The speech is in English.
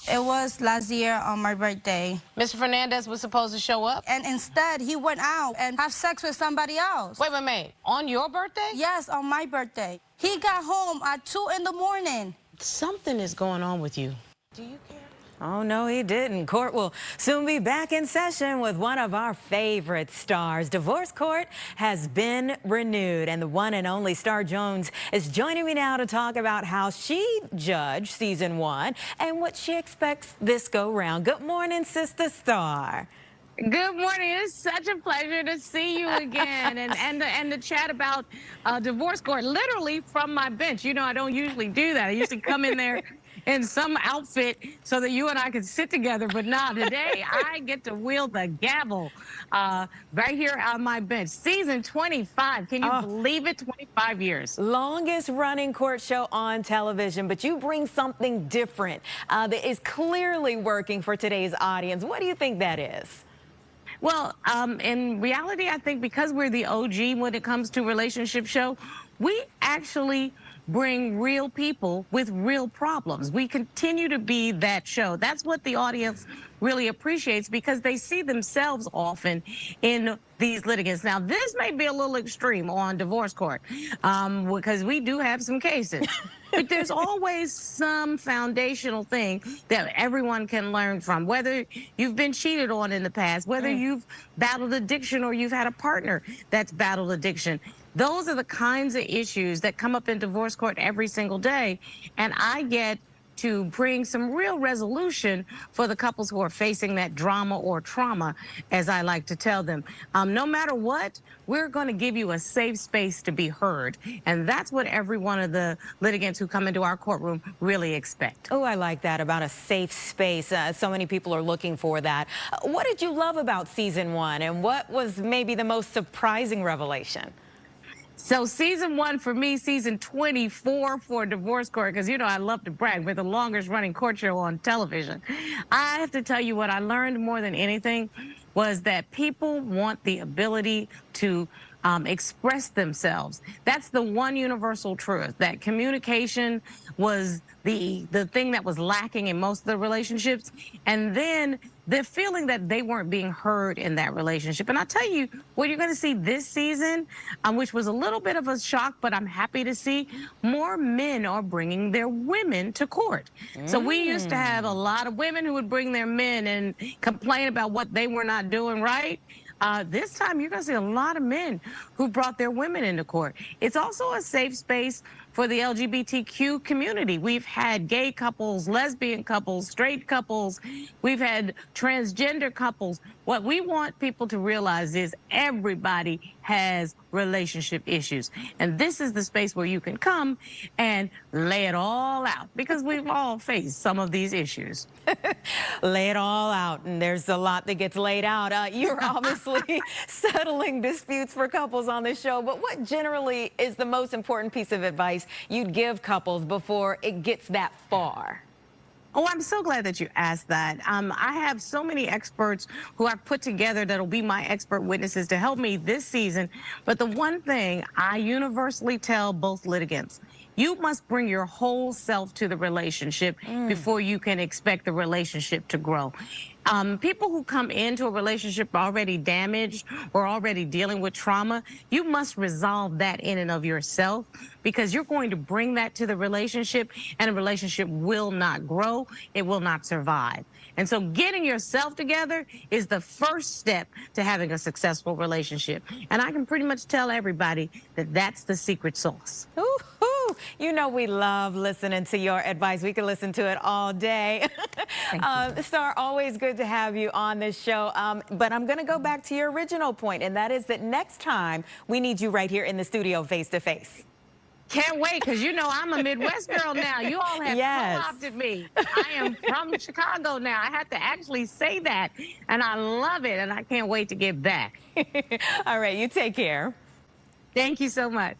It was last year on my birthday. Mr. Fernandez was supposed to show up? And instead, he went out and have sex with somebody else. Wait. On your birthday? Yes, on my birthday. He got home at 2 in the morning. Something is going on with you. Do you care? Oh, no, he didn't. Court will soon be back in session with one of our favorite stars. Divorce Court has been renewed, and the one and only Star Jones is joining me now to talk about how she judged season 1 and what she expects this go round. Good morning, Sister Star. Good morning. It's such a pleasure to see you again and to chat about Divorce Court, literally from my bench. You know, I don't usually do that. I usually come in there in some outfit so that you and I can sit together. But now today I get to wield the gavel right here on my bench. Season 25. Can you believe it? 25 years. Longest running court show on television, but you bring something different that is clearly working for today's audience. What do you think that is? Well, in reality, I think because we're the OG when it comes to relationship show, we actually bring real people with real problems. We continue to be that show. That's what the audience really appreciates because they see themselves often in these litigants. Now, this may be a little extreme on Divorce Court because we do have some cases. But there's always some foundational thing that everyone can learn from, whether you've been cheated on in the past, whether you've battled addiction or you've had a partner that's battled addiction. Those are the kinds of issues that come up in Divorce Court every single day. And I get to bring some real resolution for the couples who are facing that drama or trauma, as I like to tell them. No matter what, we're going to give you a safe space to be heard. And that's what every one of the litigants who come into our courtroom really expect. Oh, I like that about a safe space. So many people are looking for that. What did you love about season 1 and what was maybe the most surprising revelation? So season 1 for me, season 24 for Divorce Court, because, you know, I love to brag. We're the longest running court show on television. I have to tell you what I learned more than anything was that people want the ability to express themselves. That's the one universal truth, that communication was the thing that was lacking in most of the relationships. And then the feeling that they weren't being heard in that relationship. And I'll tell you what you're going to see this season, which was a little bit of a shock, but I'm happy to see more men are bringing their women to court. So we used to have a lot of women who would bring their men and complain about what they were not doing right. This time, you're going to see a lot of men who brought their women into court. It's also a safe space for the LGBTQ community. We've had gay couples, lesbian couples, straight couples. We've had transgender couples. What we want people to realize is everybody has relationship issues. And this is the space where you can come and lay it all out because we've all faced some of these issues. Lay it all out, and there's a lot that gets laid out. You're obviously settling disputes for couples on this show, but what generally is the most important piece of advice you'd give couples before it gets that far? Oh, I'm so glad that you asked that. I have so many experts who I've put together that'll be my expert witnesses to help me this season. But the one thing I universally tell both litigants, you must bring your whole self to the relationship before you can expect the relationship to grow. People who come into a relationship already damaged or already dealing with trauma, you must resolve that in and of yourself because you're going to bring that to the relationship and the relationship will not grow. It will not survive. And so getting yourself together is the first step to having a successful relationship. And I can pretty much tell everybody that that's the secret sauce. Ooh, you know we love listening to your advice. We can listen to it all day. Star, always good to have you on this show. But I'm going to go back to your original point, and that is that next time we need you right here in the studio face to face. Can't wait, because you know I'm a Midwest girl now. You all have co-opted me. I am from Chicago now. I have to actually say that, and I love it, and I can't wait to get back. All right, you take care. Thank you so much.